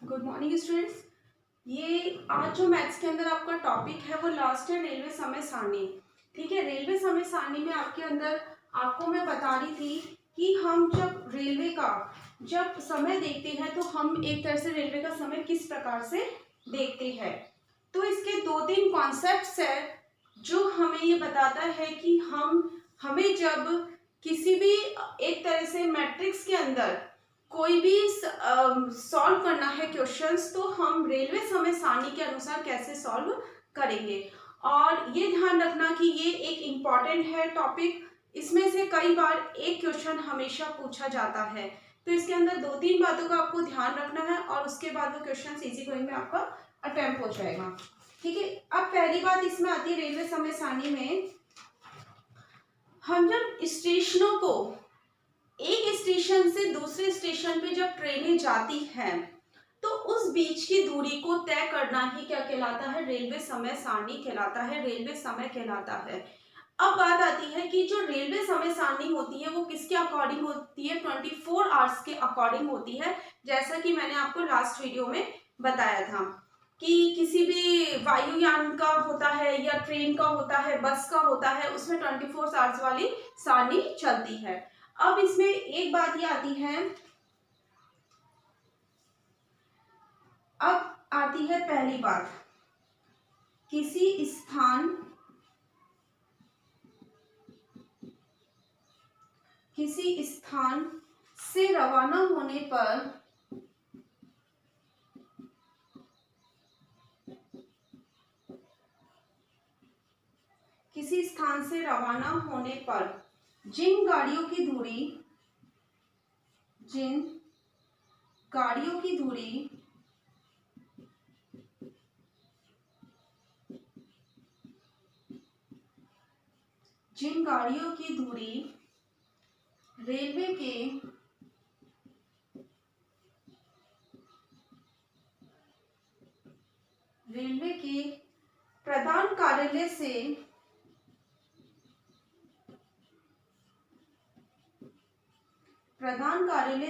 Good morning students. ये आज जो मैथ्स के अंदर आपका टॉपिक है वो लास्ट है रेलवे समय सारणी। ठीक है, रेलवे समय सारणी में आपके अंदर आपको मैं बता रही थी कि हम जब रेलवे का जब समय देखते हैं तो हम एक तरह से रेलवे का समय किस प्रकार से देखते हैं। तो इसके दो तीन कॉन्सेप्ट्स है जो हमें ये बताता है कि हमें जब किसी भी एक तरह से मैट्रिक्स के अंदर कोई भी सॉल्व करना है क्वेश्चंस, तो हम रेलवे समय सारणी के अनुसार कैसे सॉल्व करेंगे। और ये ध्यान रखना कि ये एक इम्पॉर्टेंट है टॉपिक, इसमें से कई बार एक क्वेश्चन हमेशा पूछा जाता है। तो इसके अंदर दो तीन बातों का आपको ध्यान रखना है और उसके बाद वो क्वेश्चन इजी गोइंग में आपका अटेम्प्ट हो जाएगा। ठीक है, अब पहली बात इसमें आती है रेलवे समय सारणी में, हम जब स्टेशनों को एक स्टेशन से दूसरे स्टेशन पे जब ट्रेनें जाती हैं तो उस बीच की दूरी को तय करना ही क्या कहलाता है, रेलवे समय सारणी कहलाता है, रेलवे समय कहलाता है। अब बात आती है कि जो रेलवे समय सारणी होती है वो किसके अकॉर्डिंग होती है, 24 आवर्स के अकॉर्डिंग होती है। जैसा कि मैंने आपको लास्ट वीडियो में बताया था कि किसी भी वायुयान का होता है या ट्रेन का होता है, बस का होता है, उसमें 24 आवर्स वाली सारणी चलती है। अब इसमें एक बात ये आती है, अब आती है पहली बात, किसी स्थान से रवाना होने पर जिन गाड़ियों की दूरी रेलवे के प्रधान कार्यालय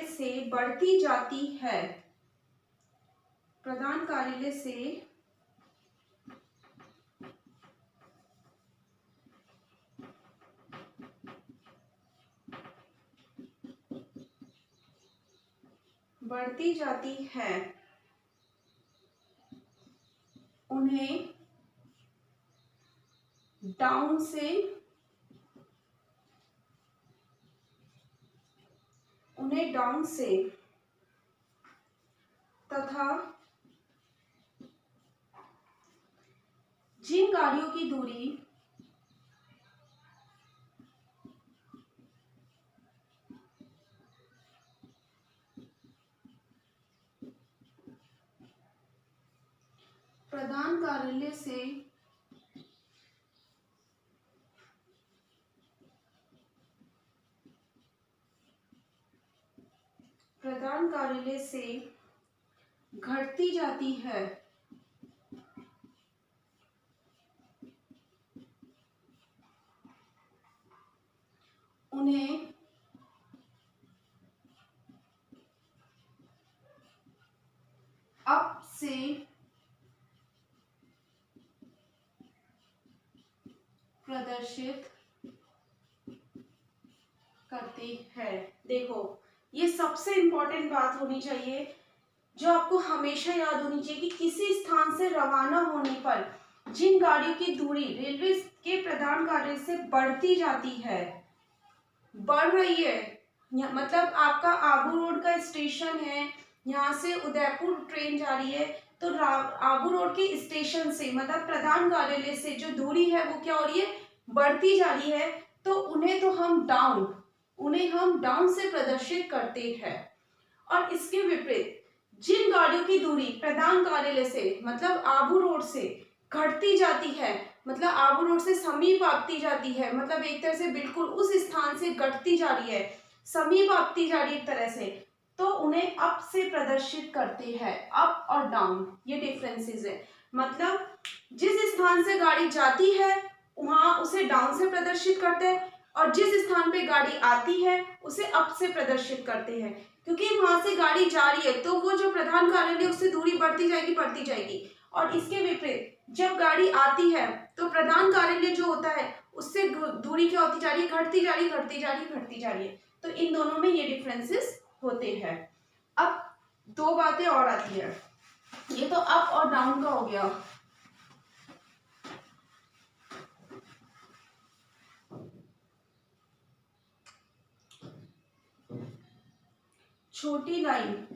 से बढ़ती जाती है, प्रधान कार्यालय से बढ़ती जाती है, उन्हें डाउन से तथा जिन गाड़ियों की दूरी प्रधान कार्यालय से घटती जाती है, उन्हें अप से प्रदर्शित करती है। देखो, ये सबसे इंपॉर्टेंट बात होनी चाहिए जो आपको हमेशा याद होनी चाहिए कि किसी स्थान से रवाना होने पर जिन गाड़ियों की दूरी रेलवे के प्रधान कार्यालय से बढ़ती जाती है, बढ़ रही है, मतलब आपका आबू रोड का स्टेशन है, यहाँ से उदयपुर ट्रेन जा रही है, तो आबू रोड के स्टेशन से मतलब प्रधान कार्यालय से जो दूरी है वो क्या हो रही है, बढ़ती जा रही है। तो उन्हें हम डाउन से प्रदर्शित करते हैं। और इसके विपरीत जिन गाड़ियों की दूरी प्रधान कार्यालय से मतलब आबू रोड से घटती जाती है, मतलब आबू रोड से समीप आती जाती है, मतलब एक तरह से बिल्कुल उस स्थान से घटती जा रही है, समीप आती जा रही है एक तरह से, तो उन्हें अप से प्रदर्शित करते हैं। अप और डाउन ये डिफरेंसेस है, मतलब जिस स्थान से गाड़ी जाती है वहां उसे डाउन से प्रदर्शित करते हैं और जिस स्थान पे गाड़ी आती है उसे अप से प्रदर्शित करते हैं। क्योंकि वहां से गाड़ी जा रही है तो वो जो प्रधान कार्यालय उससे दूरी बढ़ती जाएगी बढ़ती जाएगी। और इसके विपरीत जब गाड़ी आती है तो प्रधान कार्यालय जो होता है उससे दूरी क्या होती जा रही है, घटती जा रही है, घटती जा रही है, घटती जा रही है। तो इन दोनों में ये डिफरेंसेस होते हैं। अब दो बातें और आती है, ये तो अप और डाउन का हो गया। छोटी लाइन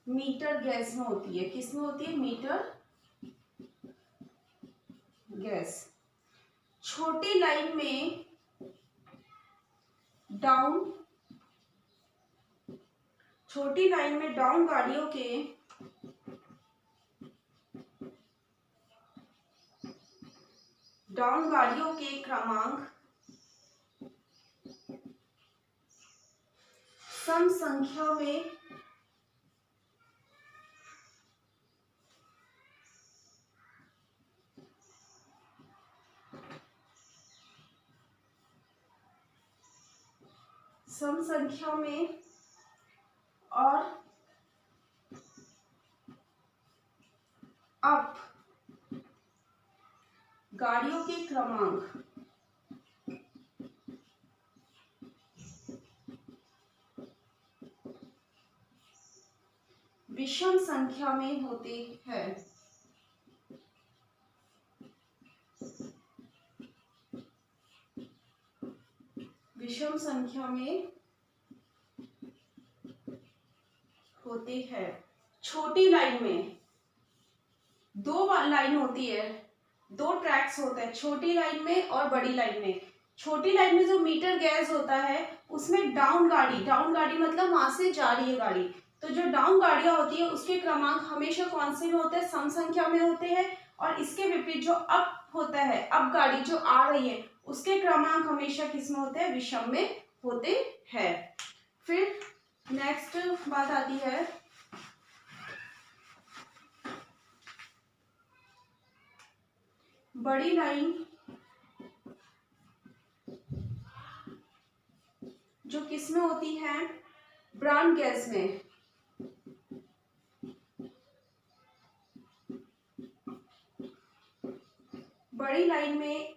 मीटर गैस में होती है। किस में होती है? Metre gauge. छोटी लाइन में डाउन, छोटी लाइन में डाउन गाड़ियों के क्रमांक सम संख्या में और अप गाड़ियों के क्रमांक विषम संख्या में होते हैं। विषम संख्या में होते हैं। छोटी लाइन में दो लाइन होती है, दो ट्रैक्स होते हैं, छोटी लाइन में और बड़ी लाइन में। छोटी लाइन में जो मीटर गैस होता है उसमें डाउन गाड़ी मतलब वहां से जा रही है गाड़ी, तो जो डाउन गाड़ियां होती है उसके क्रमांक हमेशा कौन से में होते हैं? सम संख्या में होते हैं। और इसके विपरीत जो अप होता है, अप गाड़ी जो आ रही है उसके क्रमांक हमेशा किस में होते हैं? विषम में होते हैं। फिर नेक्स्ट बात आती है बड़ी लाइन जो किस में होती है? ब्रांड गैस में। बड़ी लाइन में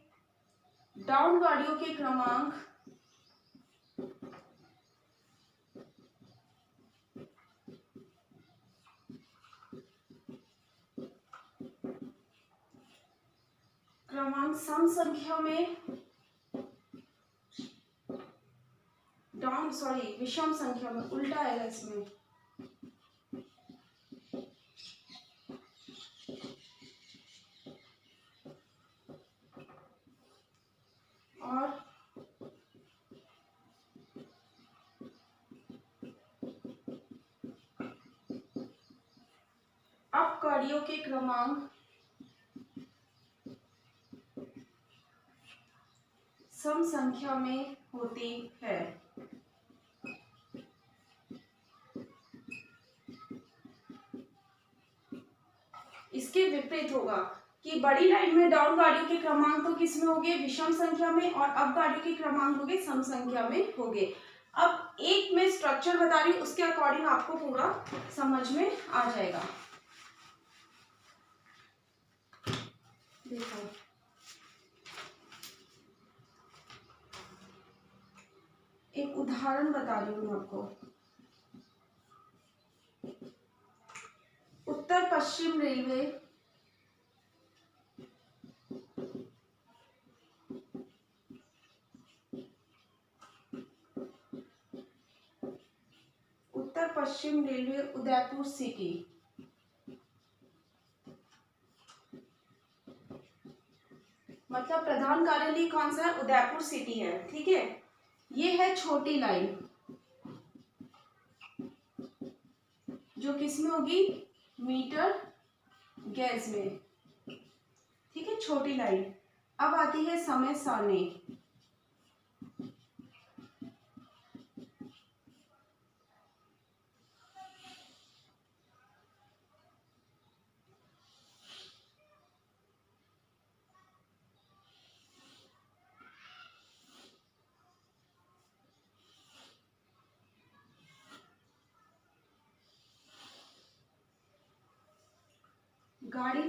डाउन गाड़ियों के क्रमांक सम संख्या में विषम संख्या में, उल्टा आएगा इसमें। और अप गाड़ियों के क्रमांक सम संख्या में होती है। इसके विपरीत होगा कि बड़ी लाइन में डाउन गाड़ियों के क्रमांक तो किस में होंगे? विषम संख्या में, और अप गाड़ियों के क्रमांक होंगे सम संख्या में होंगे। अब एक मैं स्ट्रक्चर बता रही हूँ, उसके अकॉर्डिंग आपको पूरा समझ में आ जाएगा। देखो एक उदाहरण बता रही हूँ आपको। उत्तर पश्चिम रेलवे उदयपुर सिटी, मतलब प्रधान कार्यालय कौन सा है? उदयपुर सिटी है, ठीक है। ये है छोटी लाइन जो किसमें होगी? मीटर गैस में, ठीक है, छोटी लाइन। अब आती है समय सारणी।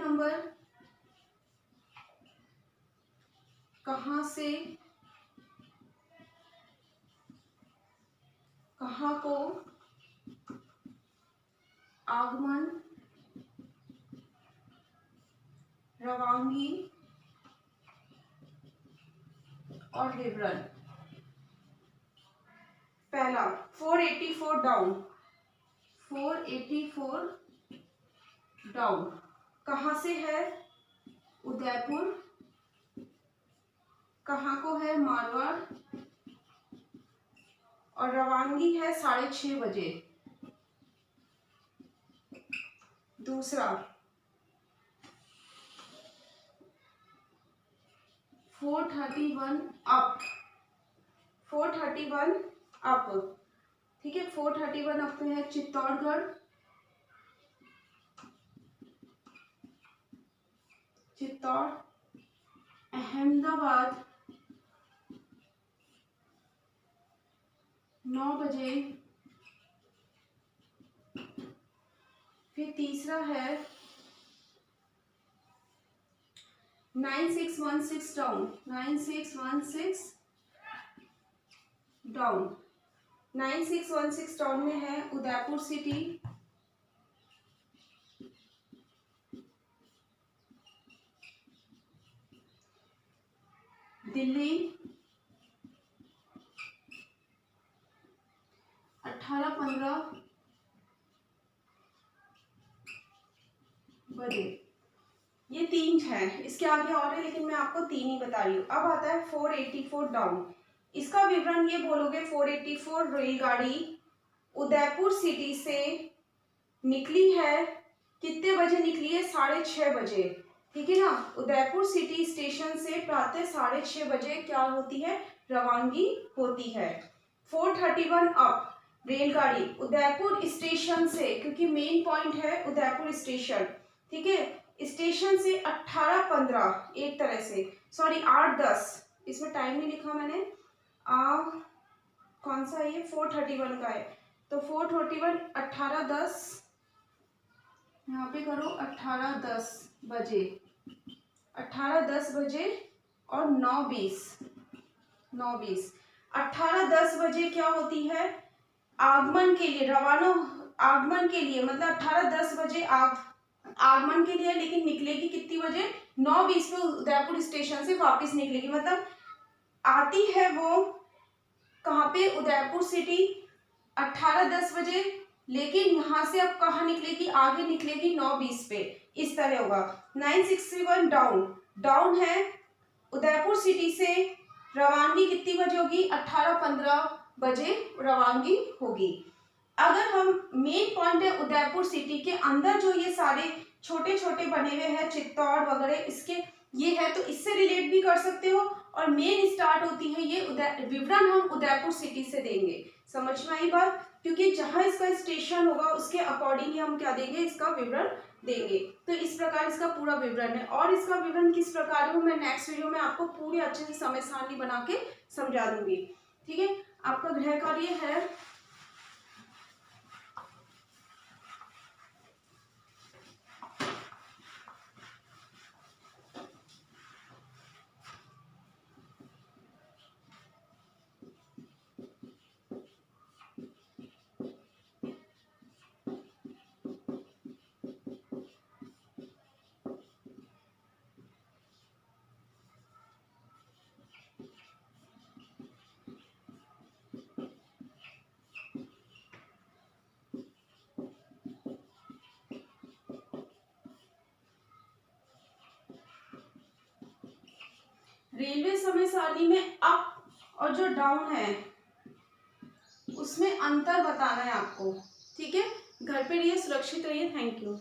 नंबर कहाँ से कहाँ को आगमन, रवानगी और विवरण। पहला 484 डाउन, 484 डाउन कहाँ से है? उदयपुर। कहाँ को है? मारवाड़। और रवानगी है 6:30 बजे। दूसरा 431 अप, 431 अप, ठीक है। 431 अप में है चित्तौड़गढ़, चित्तौड़, अहमदाबाद 9 बजे। फिर तीसरा है 9616 डाउन, 9616 डाउन, 9616 डाउन में है उदयपुर सिटी, दिल्ली 18-15 बजे। ये 3 है, इसके आगे और है लेकिन मैं आपको 3 ही बता रही हूँ। अब आता है 484 डाउन। इसका विवरण ये बोलोगे 484 रेलगाड़ी उदयपुर सिटी से निकली है, कितने बजे निकली है? 6:30 बजे, ठीक है ना। उदयपुर सिटी स्टेशन से प्रातः 6:30 बजे क्या होती है? रवानगी होती है। 431 अप रेलगाड़ी उदयपुर स्टेशन से, क्योंकि मेन पॉइंट है उदयपुर स्टेशन, ठीक है। स्टेशन से 18-15 एक तरह से, सॉरी 8-10, इसमें टाइम नहीं लिखा मैंने, कौन सा ये 431 का है, तो 431 18-10, यहाँ पे करो 18-10 बजे, 18-10 बजे और 9:20, 9:20, 18-10 बजे क्या होती है? आगमन के लिए रवाना, आगमन के लिए मतलब 18-10 बजे आगमन के लिए, लेकिन निकलेगी कितनी बजे? 9:20 में उदयपुर स्टेशन से वापस निकलेगी, मतलब आती है वो कहाँ पे? उदयपुर सिटी 18-10 बजे, लेकिन यहाँ से अब कहाँ निकलेगी? आगे निकलेगी 9:20 पे, इस तरह होगा। 961 डाउन, डाउन है उदयपुर सिटी से, रवानगी कितनी बजे होगी? 18-15 बजे रवानगी होगी। अगर हम मेन पॉइंट है उदयपुर सिटी के अंदर जो ये सारे छोटे छोटे बने हुए हैं चित्तौड़ वगैरह, इसके ये है तो इससे रिलेट भी कर सकते हो, और मेन स्टार्ट होती है ये विवरण हम उदयपुर सिटी से देंगे। समझ में आई बात? क्योंकि जहां इसका स्टेशन होगा उसके अकॉर्डिंग ही हम क्या देंगे? इसका विवरण देंगे। तो इस प्रकार इसका पूरा विवरण है, और इसका विवरण किस प्रकार हो मैं नेक्स्ट वीडियो में आपको पूरी अच्छे से समय सारणी बना के समझा दूंगी, ठीक है। आपका गृह कार्य है रेलवे समय सारणी में अप और जो डाउन है उसमें अंतर बताना है आपको, ठीक है। घर पे रहिए, सुरक्षित रहिए। Thank you.